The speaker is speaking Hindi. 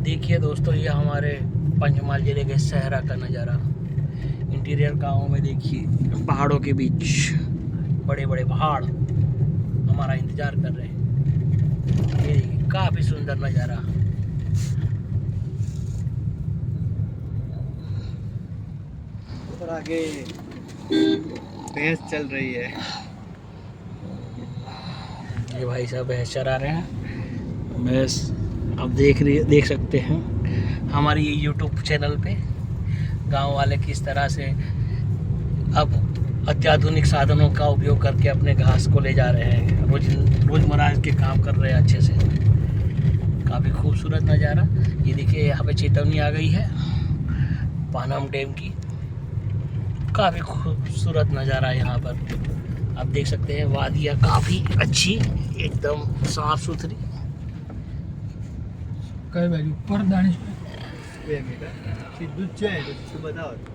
देखिए दोस्तों, ये हमारे पंचमहाल जिले के सहरा का नज़ारा। इंटीरियर गाँव में देखिए, पहाड़ों के बीच बड़े बड़े पहाड़ हमारा इंतजार कर रहे हैं। ये देखिए, काफ़ी सुंदर नज़ारा। और आगे भैंस चल रही है। ये भाई साहब भैंस चरा रहे हैं। भैंस आप देख सकते हैं हमारे ये यूट्यूब चैनल पे गांव वाले किस तरह से अब अत्याधुनिक साधनों का उपयोग करके अपने घास को ले जा रहे हैं। रोजमर्रा के काम कर रहे हैं अच्छे से। काफ़ी खूबसूरत नज़ारा। ये देखिए, यहाँ पे चेतावनी आ गई है पानम डैम की। काफ़ी खूबसूरत नज़ारा यहाँ पर आप देख सकते हैं। वादियाँ काफ़ी अच्छी, एकदम साफ सुथरी। કઈ બાજુ પર દાણેશ સીધું જ છે, બતાવો।